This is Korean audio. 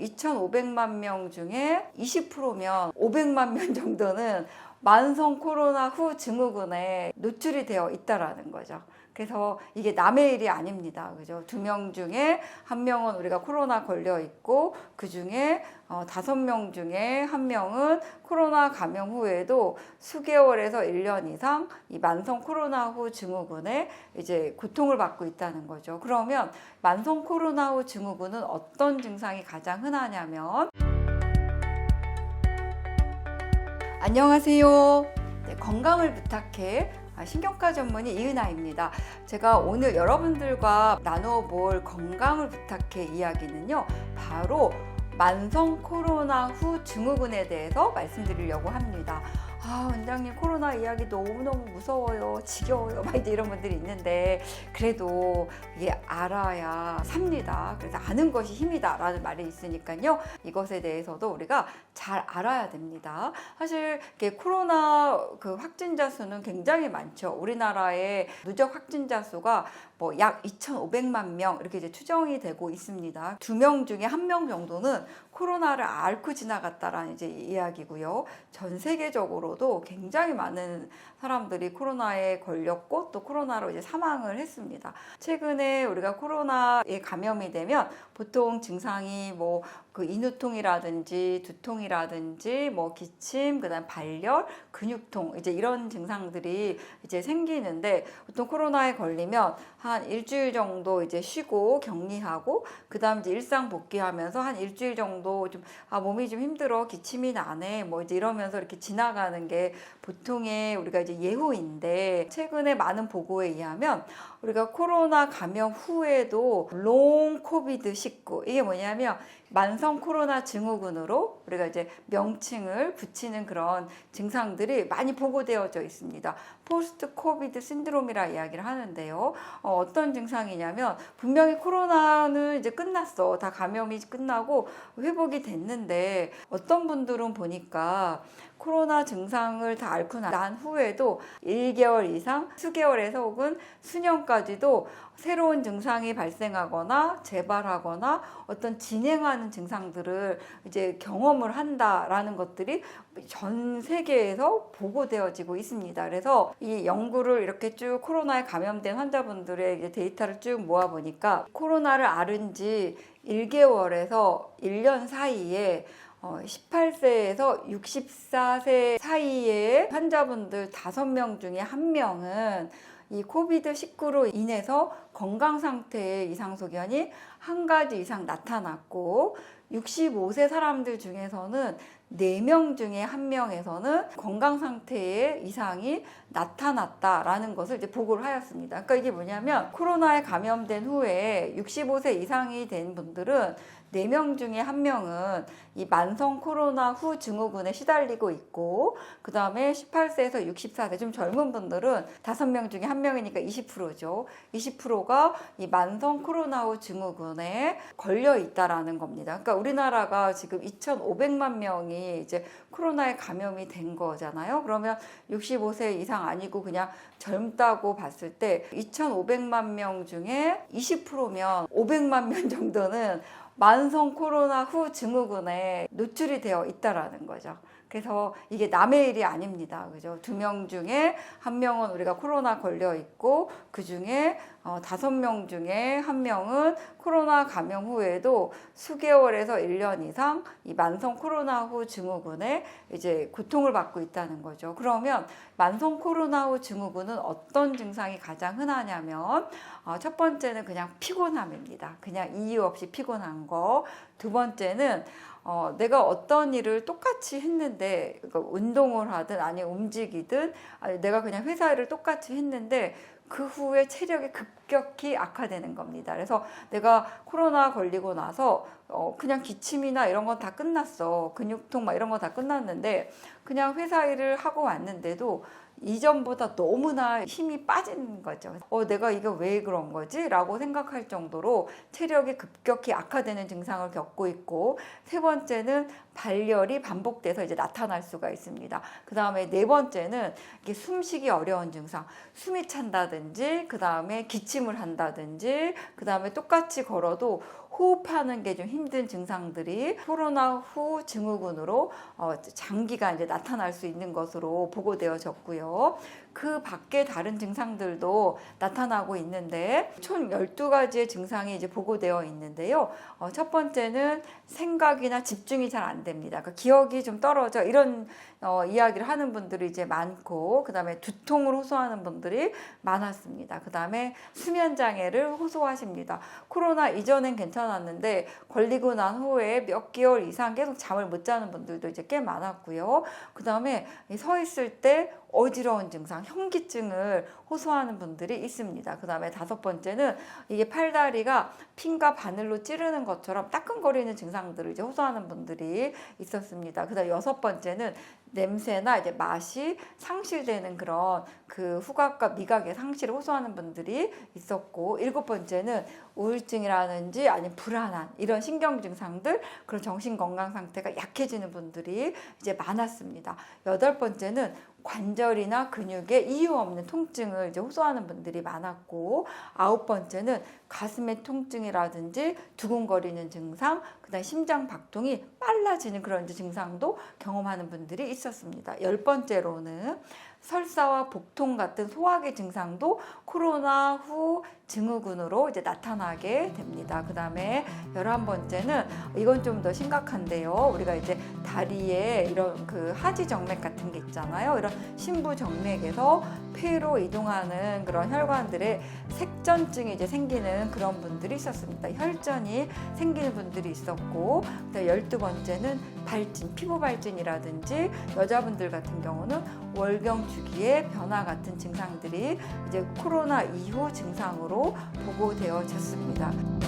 2,500만 명 중에 20%면 500만 명 정도는 만성 코로나 후 증후군에 노출이 되어 있다라는 거죠. 그래서 이게 남의 일이 아닙니다. 그죠? 2명 중에 1명은 우리가 코로나 걸려 있고, 그 중에 5명 중에 1명은 코로나 감염 후에도 수개월에서 1년 이상 이 만성 코로나 후 증후군에 이제 고통을 받고 있다는 거죠. 그러면 만성 코로나 후 증후군은 어떤 증상이 가장 흔하냐면, 안녕하세요. 네, 건강을 부탁해. 신경과 전문의 이은아입니다. 제가 오늘 여러분들과 나누어 볼 건강을 부탁해 이야기는요, 바로 만성 코로나 후 증후군에 대해서 말씀드리려고 합니다. 원장님, 코로나 이야기 너무너무 무서워요, 지겨워요, 막 이제 이런 분들이 있는데, 그래도 이게 알아야 삽니다. 그래서 아는 것이 힘이다 라는 말이 있으니까요, 이것에 대해서도 우리가 잘 알아야 됩니다. 사실 코로나 확진자 수는 굉장히 많죠. 우리나라의 누적 확진자 수가 약 2,500만 명 이렇게 이제 추정이 되고 있습니다. 2명 중에 1명 정도는 코로나를 앓고 지나갔다라는 이제 이야기고요. 전 세계적으로도 굉장히 많은 사람들이 코로나에 걸렸고 또 코로나로 이제 사망을 했습니다. 최근에 우리가 코로나에 감염이 되면 보통 증상이 인후통이라든지 두통이라든지 기침, 그다음 발열, 근육통 이제 이런 증상들이 이제 생기는데, 보통 코로나에 걸리면 한 일주일 정도 이제 쉬고 격리하고, 그다음 이제 일상 복귀하면서 한 일주일 정도 좀 몸이 좀 힘들어, 기침이 나네, 이제 이러면서 이렇게 지나가는 게 보통의 우리가 이제 예후인데, 최근에 많은 보고에 의하면 우리가 코로나 감염 후에도 롱 코비드 19, 이게 뭐냐면 만성 코로나 증후군으로 우리가 이제 명칭을 붙이는 그런 증상들이 많이 보고되어져 있습니다. 포스트 코비드 신드롬이라 이야기를 하는데요. 어떤 증상이냐면, 분명히 코로나는 이제 끝났어. 다 감염이 끝나고 회복이 됐는데, 어떤 분들은 보니까 코로나 증상을 다 앓고 난 후에도 1개월 이상, 수개월에서 혹은 수년까지도 새로운 증상이 발생하거나 재발하거나 어떤 진행하는 증상들을 이제 경험을 한다라는 것들이 전 세계에서 보고되어지고 있습니다. 그래서 이 연구를 이렇게 쭉 코로나에 감염된 환자분들의 이제 데이터를 쭉 모아보니까, 코로나를 앓은 지 1개월에서 1년 사이에 18세에서 64세 사이의 환자분들 5명 중에 1명은 이 코비드19로 인해서 건강 상태의 이상소견이 1가지 이상 나타났고, 65세 사람들 중에서는 4명 중에 1명에서는 건강 상태의 이상이 나타났다라는 것을 이제 보고를 하였습니다. 그러니까 이게 뭐냐면, 코로나에 감염된 후에 65세 이상이 된 분들은 4명 중에 1명은 이 만성 코로나 후 증후군에 시달리고 있고, 그 다음에 18세에서 64세 좀 젊은 분들은 5명 중에 1명이니까 20%죠. 20%가 이 만성 코로나 후 증후군에 걸려 있다라는 겁니다. 그러니까 우리나라가 지금 2,500만 명이 이제 코로나에 감염이 된 거잖아요. 그러면 65세 이상 아니고 그냥 젊다고 봤을 때 2,500만 명 중에 20%면 500만 명 정도는 만성 코로나 후 증후군에 노출이 되어 있다라는 거죠. 그래서 이게 남의 일이 아닙니다. 그죠? 2명 중에 1명은 우리가 코로나 걸려 있고, 그 중에 5명 중에 1명은 코로나 감염 후에도 수개월에서 1년 이상 이 만성 코로나 후 증후군에 이제 고통을 받고 있다는 거죠. 그러면 만성 코로나 후 증후군은 어떤 증상이 가장 흔하냐면, 첫 번째는 그냥 피곤함입니다. 그냥 이유 없이 피곤한 거. 두 번째는 내가 어떤 일을 똑같이 했는데, 그러니까 운동을 하든 아니면 움직이든, 내가 그냥 회사 일을 똑같이 했는데 그 후에 체력이 급격히 악화되는 겁니다. 그래서 내가 코로나 걸리고 나서 그냥 기침이나 이런 건 다 끝났어. 근육통 막 이런 건 다 끝났는데, 그냥 회사 일을 하고 왔는데도 이전보다 너무나 힘이 빠진 거죠. 내가 이거 왜 그런 거지? 라고 생각할 정도로 체력이 급격히 악화되는 증상을 겪고 있고, 세 번째는 발열이 반복돼서 이제 나타날 수가 있습니다. 그 다음에 네 번째는 이게 숨쉬기 어려운 증상, 숨이 찬다든지, 그 다음에 기침을 한다든지, 그 다음에 똑같이 걸어도 호흡하는 게 좀 힘든 증상들이 코로나 후 증후군으로 장기간 이제 나타날 수 있는 것으로 보고되어졌고요. 그 밖에 다른 증상들도 나타나고 있는데 총 12가지의 증상이 이제 보고되어 있는데요. 첫 번째는 생각이나 집중이 잘 안 됩니다. 그러니까 기억이 좀 떨어져 이런 이야기를 하는 분들이 이제 많고, 그 다음에 두통을 호소하는 분들이 많았습니다. 그 다음에 수면 장애를 호소하십니다. 코로나 이전엔 괜찮았는데 걸리고 난 후에 몇 개월 이상 계속 잠을 못 자는 분들도 이제 꽤 많았고요. 그 다음에 서 있을 때 어지러운 증상, 현기증을 호소하는 분들이 있습니다. 그 다음에 다섯 번째는 이게 팔다리가 핀과 바늘로 찌르는 것처럼 따끔거리는 증상들을 이제 호소하는 분들이 있었습니다. 그 다음 여섯 번째는 냄새나 이제 맛이 상실되는 그런 그 후각과 미각의 상실을 호소하는 분들이 있었고, 일곱 번째는 우울증이라든지 아니면 불안한 이런 신경 증상들, 그런 정신 건강 상태가 약해지는 분들이 이제 많았습니다. 여덟 번째는 관절이나 근육에 이유 없는 통증을 이제 호소하는 분들이 많았고, 아홉 번째는 가슴의 통증이라든지 두근거리는 증상, 그다음 심장 박동이 빨라지는 그런 증상도 경험하는 분들이 있었습니다. 열 번째로는 설사와 복통 같은 소화기 증상도 코로나 후 증후군으로 이제 나타나게 됩니다. 그 다음에 11번째는 이건 좀 더 심각한데요. 우리가 이제 다리에 이런 그 하지 정맥 같은 게 있잖아요. 이런 심부 정맥에서 폐로 이동하는 그런 혈관들의 색전증이 이제 생기는 그런 분들이 있었습니다. 혈전이 생기는 분들이 있었고, 그다음 12번째는 발진, 피부 발진이라든지 여자분들 같은 경우는 월경 주기의 변화 같은 증상들이 이제 코로나 이후 증상으로 보고되어졌습니다.